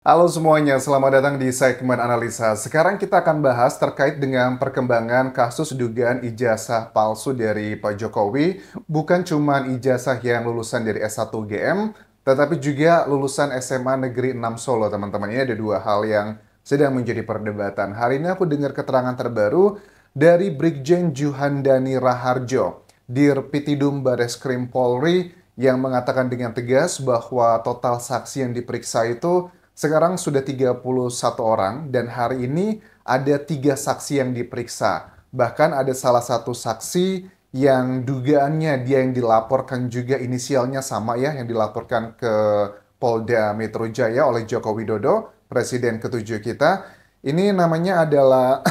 Halo semuanya, selamat datang di segmen analisa. Sekarang kita akan bahas terkait dengan perkembangan kasus dugaan ijazah palsu dari Pak Jokowi. Bukan cuma ijazah yang lulusan dari S1 UGM, tetapi juga lulusan SMA Negeri 6 Solo, teman-teman. Ini ada dua hal yang sedang menjadi perdebatan. Hari ini aku dengar keterangan terbaru dari Brigjen Juhandani Raharjo, Dirpitidum Bareskrim Polri, yang mengatakan dengan tegas bahwa total saksi yang diperiksa itu sekarang sudah 31 orang dan hari ini ada 3 saksi yang diperiksa. Bahkan ada salah satu saksi yang dugaannya dia yang dilaporkan juga inisialnya sama ya, yang dilaporkan ke Polda Metro Jaya oleh Joko Widodo, Presiden ketujuh kita. Ini namanya adalah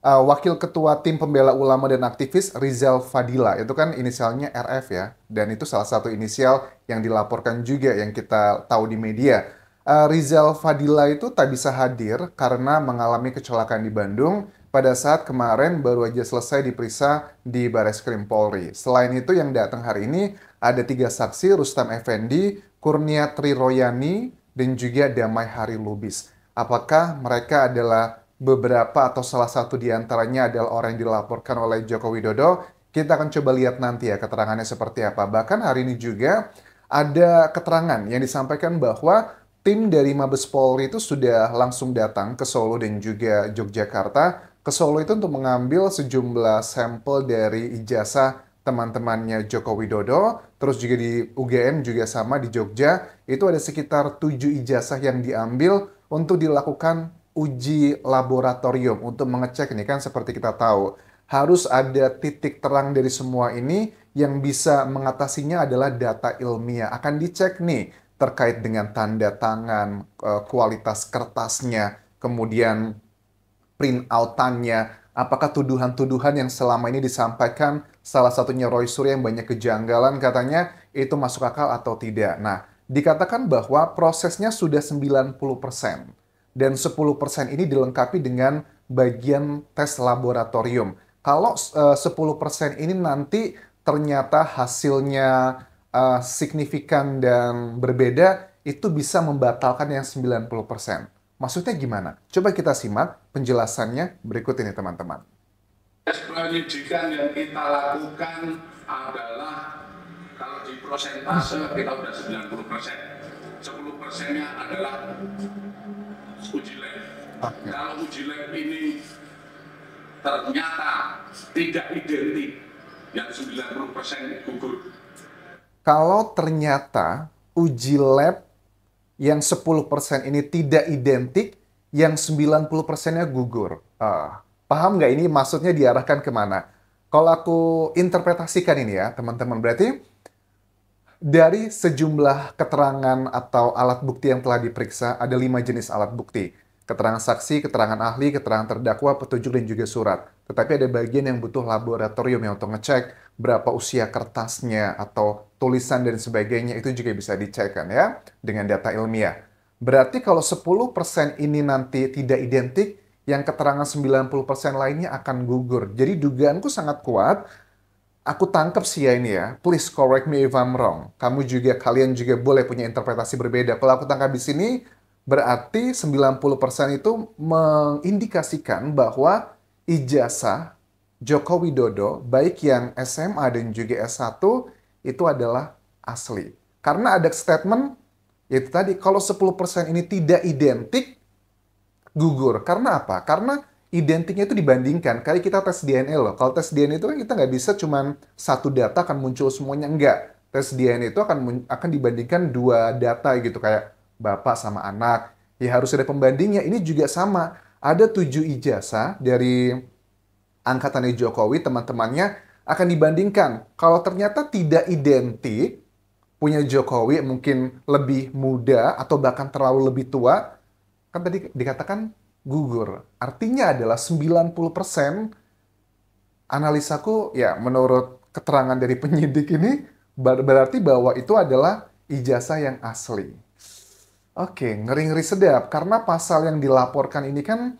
Wakil Ketua Tim Pembela Ulama dan Aktivis Rizal Fadila. Itu kan inisialnya RF ya. Dan itu salah satu inisial yang dilaporkan juga yang kita tahu di media. Rizal Fadila itu tak bisa hadir karena mengalami kecelakaan di Bandung pada saat kemarin baru aja selesai diperiksa di Bareskrim Polri. Selain itu yang datang hari ini ada 3 saksi, Rustam Effendi, Kurnia Triroyani, dan juga Damai Hari Lubis. Apakah mereka adalah beberapa atau salah satu di antaranya adalah orang yang dilaporkan oleh Joko Widodo? Kita akan coba lihat nanti ya keterangannya seperti apa. Bahkan hari ini juga ada keterangan yang disampaikan bahwa tim dari Mabes Polri itu sudah langsung datang ke Solo dan juga Yogyakarta. Ke Solo itu untuk mengambil sejumlah sampel dari ijazah teman-temannya Joko Widodo. Terus juga di UGM juga sama di Jogja. Itu ada sekitar 7 ijazah yang diambil untuk dilakukan uji laboratorium. Untuk mengecek ini kan seperti kita tahu. Harus ada titik terang dari semua ini yang bisa mengatasinya adalah data ilmiah. Akan dicek nih terkait dengan tanda tangan, kualitas kertasnya, kemudian print out-annya, apakah tuduhan-tuduhan yang selama ini disampaikan, salah satunya Roy Suryo yang banyak kejanggalan katanya, itu masuk akal atau tidak. Nah, dikatakan bahwa prosesnya sudah 90%, dan 10% ini dilengkapi dengan bagian tes laboratorium. Kalau 10% ini nanti ternyata hasilnya signifikan dan berbeda, itu bisa membatalkan yang 90%. Maksudnya gimana? Coba kita simak penjelasannya berikut ini, teman-teman. Penyidikan yang kita lakukan adalah kalau di prosentase kita sudah 90%. 10%-nya adalah uji lab. Oke. Kalau uji lab ini ternyata tidak identik, yang 90% gugur. Kalau ternyata uji lab yang 10% ini tidak identik, yang 90%-nya gugur. Paham nggak ini maksudnya diarahkan kemana? Kalau aku interpretasikan ini ya, teman-teman, berarti dari sejumlah keterangan atau alat bukti yang telah diperiksa, ada 5 jenis alat bukti. Keterangan saksi, keterangan ahli, keterangan terdakwa, petunjuk, dan juga surat. Tetapi ada bagian yang butuh laboratorium yang untuk ngecek berapa usia kertasnya atau tulisan dan sebagainya, itu juga bisa dicek kan ya, dengan data ilmiah. Berarti kalau 10% ini nanti tidak identik, yang keterangan 90% lainnya akan gugur. Jadi dugaanku sangat kuat. Aku tangkap sih ya ini ya. Please correct me if I'm wrong. Kalian juga boleh punya interpretasi berbeda. Kalau aku tangkap di sini, berarti 90% itu mengindikasikan bahwa ijazah Joko Widodo, baik yang SMA dan juga S1, itu adalah asli. Karena ada statement, yaitu tadi, kalau 10% ini tidak identik, gugur. Karena apa? Karena identiknya itu dibandingkan. Kayak kita tes DNA loh. Kalau tes DNA itu kan kita nggak bisa cuman satu data akan muncul semuanya. Enggak. Tes DNA itu akan dibandingkan 2 data gitu. Kayak bapak sama anak. Ya harus ada pembandingnya. Ini juga sama. Ada 7 ijazah dari angkatannya Jokowi, teman-temannya akan dibandingkan. Kalau ternyata tidak identik, punya Jokowi mungkin lebih muda atau bahkan terlalu lebih tua, kan tadi dikatakan gugur. Artinya adalah 90% analisaku ya menurut keterangan dari penyidik ini berarti bahwa itu adalah ijazah yang asli. Oke, ngeri-ngeri sedap karena pasal yang dilaporkan ini kan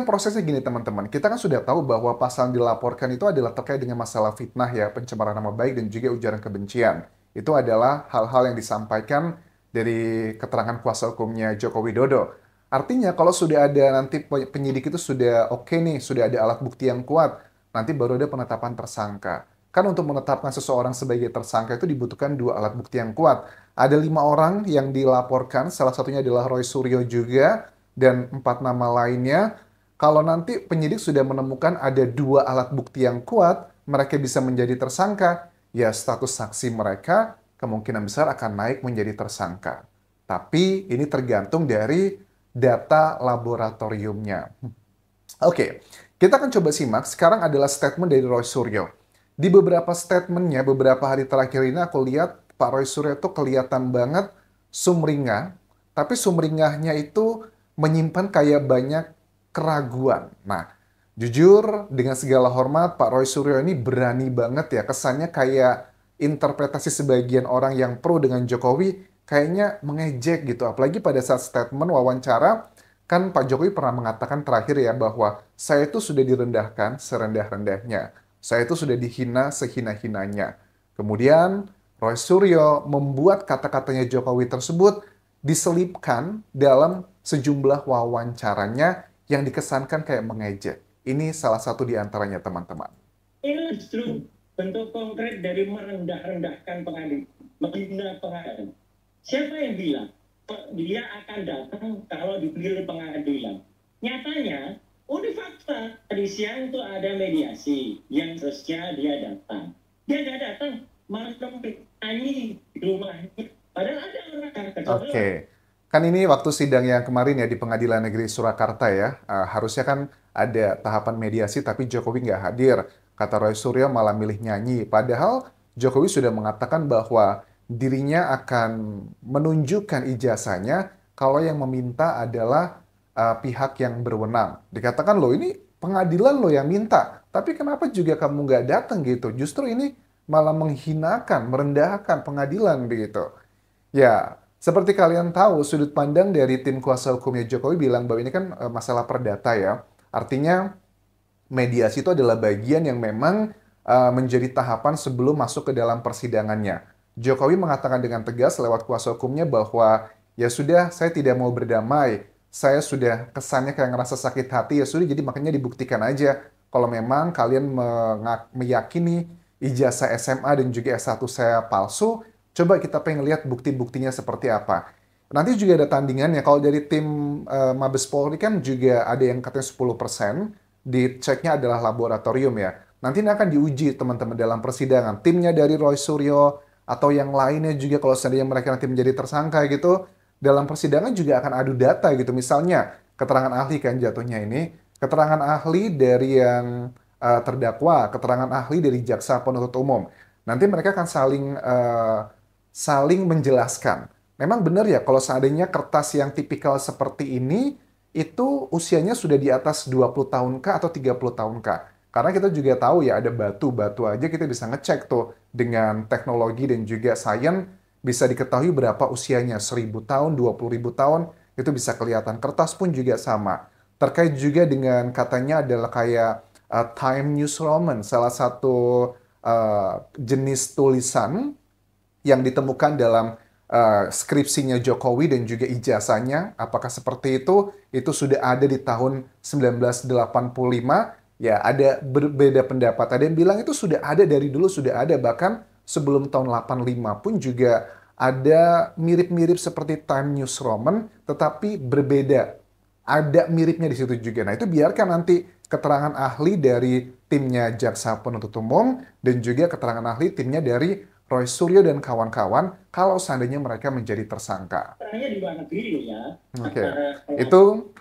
prosesnya gini teman-teman. Kita kan sudah tahu bahwa pasal yang dilaporkan itu adalah terkait dengan masalah fitnah ya, pencemaran nama baik dan juga ujaran kebencian. Itu adalah hal-hal yang disampaikan dari keterangan kuasa hukumnya Joko Widodo. Artinya kalau sudah ada nanti penyidik itu sudah oke nih, sudah ada alat bukti yang kuat, nanti baru ada penetapan tersangka. Kan untuk menetapkan seseorang sebagai tersangka itu dibutuhkan dua alat bukti yang kuat. Ada 5 orang yang dilaporkan, salah satunya adalah Roy Suryo juga, dan 4 nama lainnya. Kalau nanti penyidik sudah menemukan ada 2 alat bukti yang kuat, mereka bisa menjadi tersangka, ya status saksi mereka kemungkinan besar akan naik menjadi tersangka. Tapi ini tergantung dari data laboratoriumnya. Oke, kita akan coba simak. Sekarang adalah statement dari Roy Suryo. Di beberapa statementnya, beberapa hari terakhir ini aku lihat Pak Roy Suryo itu kelihatan banget sumringah, tapi sumringahnya itu menyimpan kayak banyak keraguan. Nah, jujur dengan segala hormat, Pak Roy Suryo ini berani banget ya. Kesannya kayak interpretasi sebagian orang yang pro dengan Jokowi kayaknya mengejek gitu. Apalagi pada saat statement wawancara, kan Pak Jokowi pernah mengatakan terakhir ya bahwa saya itu sudah direndahkan serendah-rendahnya. Saya itu sudah dihina sehina-hinanya. Kemudian Roy Suryo membuat kata-katanya Jokowi tersebut diselipkan dalam sejumlah wawancaranya yang dikesankan kayak mengejek. Ini salah satu di antaranya, teman-teman. Ini justru bentuk konkret dari merendah-rendahkan pengadilan, menghina pengadilan. Siapa yang bilang dia akan datang kalau dipilih pengadilan? Nyatanya, udah fakta. Tadi siang itu ada mediasi yang seharusnya dia datang. Dia nggak datang, malah nyanyi di rumahnya. Padahal ada orang Oke. Kan ini waktu sidang yang kemarin ya di Pengadilan Negeri Surakarta ya. Harusnya kan ada tahapan mediasi tapi Jokowi nggak hadir. Kata Roy Suryo malah milih nyanyi. Padahal Jokowi sudah mengatakan bahwa dirinya akan menunjukkan ijazahnya kalau yang meminta adalah pihak yang berwenang. Dikatakan loh ini pengadilan loh yang minta. Tapi kenapa juga kamu nggak datang gitu? Justru ini malah menghinakan, merendahkan pengadilan begitu. Ya, seperti kalian tahu, sudut pandang dari tim kuasa hukumnya Jokowi bilang bahwa ini kan masalah perdata ya. Artinya mediasi itu adalah bagian yang memang menjadi tahapan sebelum masuk ke dalam persidangannya. Jokowi mengatakan dengan tegas lewat kuasa hukumnya bahwa ya sudah, saya tidak mau berdamai. Saya sudah kesannya kayak ngerasa sakit hati, ya sudah jadi makanya dibuktikan aja. Kalau memang kalian meyakini ijazah SMA dan juga S1 saya palsu, coba kita pengen lihat bukti-buktinya seperti apa. Nanti juga ada tandingannya. Kalau dari tim Mabes Polri kan juga ada yang katanya 10%, diceknya adalah laboratorium ya. Nanti ini akan diuji teman-teman dalam persidangan. Timnya dari Roy Suryo atau yang lainnya juga kalau seandainya mereka nanti menjadi tersangka gitu, dalam persidangan juga akan adu data gitu. Misalnya keterangan ahli kan jatuhnya ini, keterangan ahli dari yang terdakwa, keterangan ahli dari jaksa penuntut umum. Nanti mereka akan saling menjelaskan. Memang benar ya kalau seandainya kertas yang tipikal seperti ini itu usianya sudah di atas 20 tahun kah atau 30 tahun kah? Karena kita juga tahu ya ada batu-batu aja kita bisa ngecek tuh dengan teknologi dan juga sains bisa diketahui berapa usianya, 1000 tahun, 20.000 tahun, itu bisa kelihatan. Kertas pun juga sama. Terkait juga dengan katanya adalah kayak Time News Roman, salah satu jenis tulisan yang ditemukan dalam skripsinya Jokowi dan juga ijazahnya. Apakah seperti itu? Itu sudah ada di tahun 1985. Ya, ada berbeda pendapat. Ada yang bilang itu sudah ada dari dulu, sudah ada. Bahkan sebelum tahun 85 pun juga ada mirip-mirip seperti Time News Roman, tetapi berbeda. Ada miripnya di situ juga. Nah, itu biarkan nanti keterangan ahli dari timnya Jaksa Penuntut Umum dan juga keterangan ahli timnya dari Roy Suryo dan kawan-kawan kalau seandainya mereka menjadi tersangka. di luar negeri ya. Oke. Itu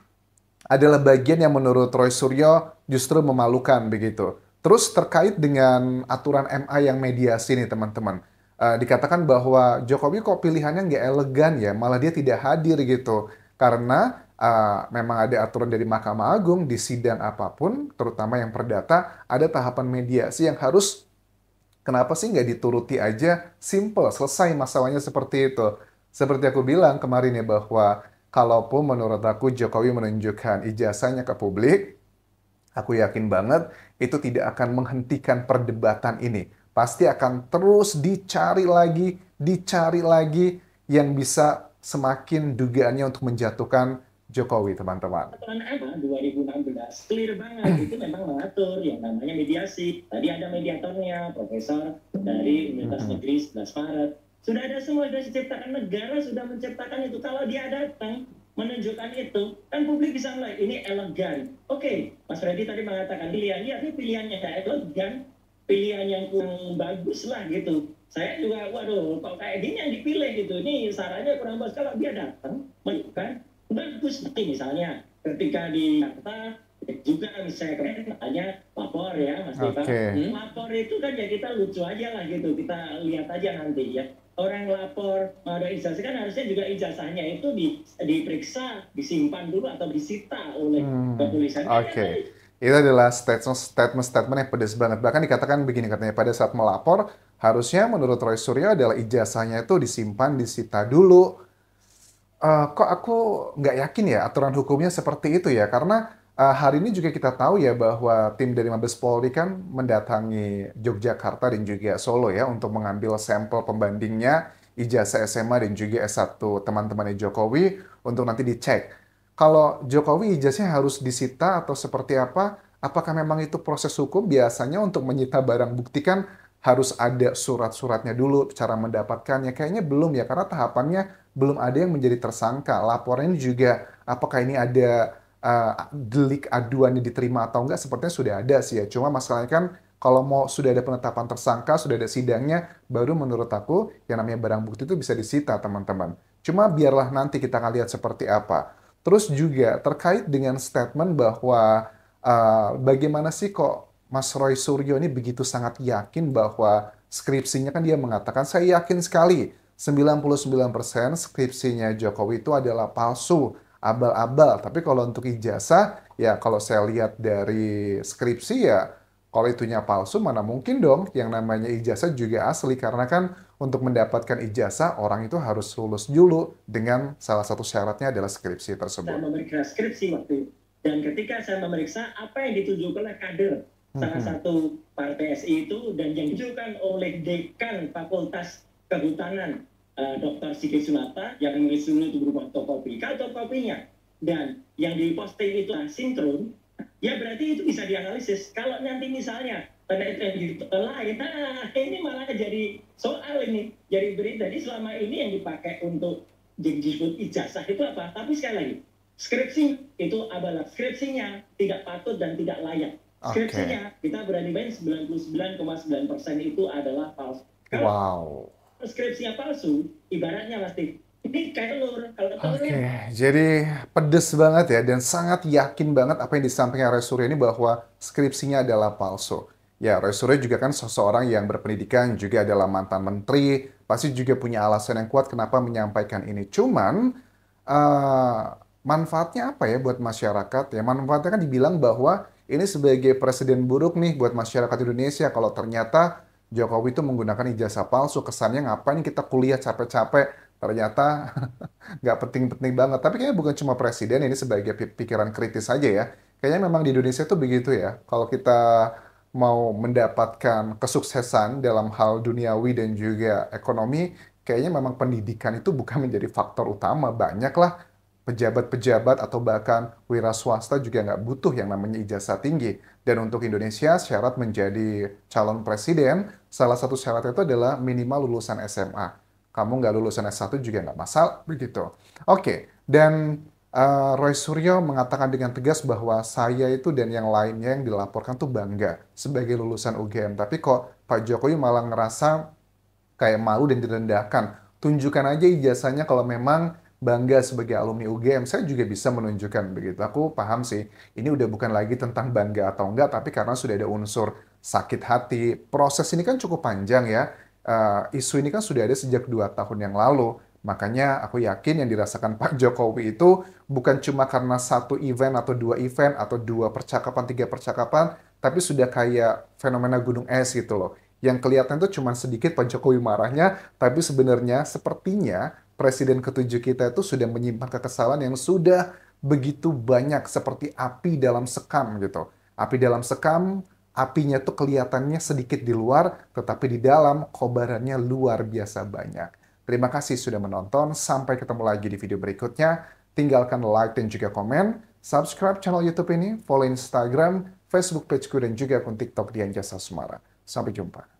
adalah bagian yang menurut Roy Suryo justru memalukan begitu. Terus terkait dengan aturan MA yang mediasi nih teman-teman. Dikatakan bahwa Jokowi kok pilihannya nggak elegan ya, malah dia tidak hadir gitu. Karena memang ada aturan dari Mahkamah Agung di sidang apapun, terutama yang perdata, ada tahapan mediasi yang harus kenapa sih nggak dituruti aja, simple, selesai masalahnya seperti itu. Seperti aku bilang kemarin ya bahwa kalaupun menurut aku Jokowi menunjukkan ijazahnya ke publik, aku yakin banget itu tidak akan menghentikan perdebatan ini. Pasti akan terus dicari lagi, yang bisa semakin dugaannya untuk menjatuhkan Jokowi, teman-teman? Peraturan apa 2016 clear banget itu memang mengatur yang namanya mediasi. Tadi ada mediatornya, profesor dari Universitas Negeri 11 Maret. Sudah ada semua, sudah diciptakan, negara sudah menciptakan itu. Kalau dia datang menunjukkan itu, kan publik bisa melihat ini elegan. Oke, Mas Freddy tadi mengatakan pilihan, ya ini pilihannya tidak elegan, pilihan yang kurang bagus lah gitu. Saya juga, waduh, kok kayak gini yang dipilih gitu. Ini sarannya kurang bagus. Kalau dia datang menunjukkan bagus, misalnya ketika di Jakarta juga misalnya kemarin tanya lapor ya Mas Deva. Lapor itu kan ya kita lucu aja lah gitu, kita lihat aja nanti ya. Orang lapor ada ijazah kan harusnya juga ijazahnya itu diperiksa, disimpan dulu atau disita oleh kepolisian. Itu adalah statement yang pedas banget. Bahkan dikatakan begini katanya, pada saat melapor harusnya menurut Roy Suryo adalah ijazahnya itu disimpan, disita dulu. Kok aku nggak yakin ya aturan hukumnya seperti itu ya, karena hari ini juga kita tahu ya bahwa tim dari Mabes Polri kan mendatangi Yogyakarta dan juga Solo ya untuk mengambil sampel pembandingnya ijazah SMA dan juga S1 teman-temannya Jokowi untuk nanti dicek. Kalau Jokowi ijazahnya harus disita atau seperti apa? Apakah memang itu proses hukum? Biasanya untuk menyita barang bukti kan harus ada surat-suratnya dulu, cara mendapatkannya. Kayaknya belum ya, karena tahapannya belum ada yang menjadi tersangka. Laporan ini juga, apakah ini ada delik aduan yang diterima atau enggak, sepertinya sudah ada sih ya. Cuma masalahnya kan, kalau mau sudah ada penetapan tersangka, sudah ada sidangnya, baru menurut aku yang namanya barang bukti itu bisa disita, teman-teman. Cuma biarlah nanti kita akan lihat seperti apa. Terus juga terkait dengan statement bahwa bagaimana sih kok Mas Roy Suryo ini begitu sangat yakin bahwa skripsinya, kan dia mengatakan, saya yakin sekali 99% skripsinya Jokowi itu adalah palsu, abal-abal. Tapi kalau untuk ijazah, ya kalau saya lihat dari skripsi ya, kalau itunya palsu, mana mungkin dong yang namanya ijazah juga asli. Karena kan untuk mendapatkan ijazah, orang itu harus lulus dulu dengan salah satu syaratnya adalah skripsi tersebut. Saya memeriksa skripsi waktu itu. Dan ketika saya memeriksa apa yang ditunjukkan oleh kader salah satu partai PSI itu, dan yang ditunjukkan oleh dekan Fakultas Kehutanan Dr. Sigit Sunata yang menulis itu berupa fotokopi. Kalau fotokopinya dan yang diposting itu sinkron, ya berarti itu bisa dianalisis. Kalau nanti misalnya penelitian di lain, nah ini malah jadi soal ini, jadi berita. Jadi selama ini yang dipakai untuk disebut ijazah itu apa? Tapi sekali lagi, skripsi itu adalah skripsinya tidak patut dan tidak layak. Skripsinya kita berani main 99,9% itu adalah palsu. Kalau skripsinya palsu, ibaratnya pasti ini kayak telur. Kalau telurnya jadi pedes banget ya, dan sangat yakin banget apa yang disampaikan Roy Suryo ini bahwa skripsinya adalah palsu. Ya, Roy Suryo juga kan seseorang yang berpendidikan, juga adalah mantan menteri, pasti juga punya alasan yang kuat kenapa menyampaikan ini. Cuman manfaatnya apa ya buat masyarakat? Ya, manfaatnya kan dibilang bahwa ini sebagai presiden buruk nih buat masyarakat Indonesia kalau ternyata Jokowi itu menggunakan ijazah palsu. Kesannya ngapain kita kuliah capek-capek, ternyata nggak penting-penting banget. Tapi kayaknya bukan cuma presiden, ini sebagai pikiran kritis saja ya. Kayaknya memang di Indonesia itu begitu ya. Kalau kita mau mendapatkan kesuksesan dalam hal duniawi dan juga ekonomi, kayaknya memang pendidikan itu bukan menjadi faktor utama. Banyaklah pejabat-pejabat atau bahkan wira swasta juga nggak butuh yang namanya ijazah tinggi. Dan untuk Indonesia, syarat menjadi calon presiden, salah satu syaratnya itu adalah minimal lulusan SMA. Kamu nggak lulusan S1 juga nggak masalah, begitu. Dan Roy Suryo mengatakan dengan tegas bahwa saya itu dan yang lainnya yang dilaporkan tuh bangga sebagai lulusan UGM. Tapi kok Pak Jokowi malah ngerasa kayak malu dan direndahkan. Tunjukkan aja ijazahnya kalau memang bangga sebagai alumni UGM, saya juga bisa menunjukkan begitu. Aku paham sih, ini udah bukan lagi tentang bangga atau enggak, tapi karena sudah ada unsur sakit hati. Proses ini kan cukup panjang ya. Isu ini kan sudah ada sejak 2 tahun yang lalu. Makanya aku yakin yang dirasakan Pak Jokowi itu bukan cuma karena 1 event atau 2 event atau 2 percakapan, 3 percakapan, tapi sudah kayak fenomena gunung es gitu loh. Yang kelihatan itu cuma sedikit Pak Jokowi marahnya, tapi sebenarnya sepertinya Presiden ke-7 kita itu sudah menyimpan kekesalan yang sudah begitu banyak seperti api dalam sekam gitu. Api dalam sekam, apinya tuh kelihatannya sedikit di luar, tetapi di dalam kobarannya luar biasa banyak. Terima kasih sudah menonton. Sampai ketemu lagi di video berikutnya. Tinggalkan like dan juga komen. Subscribe channel YouTube ini. Follow Instagram, Facebook pageku, dan juga akun TikTok Dian Jasa Sumara. Sampai jumpa.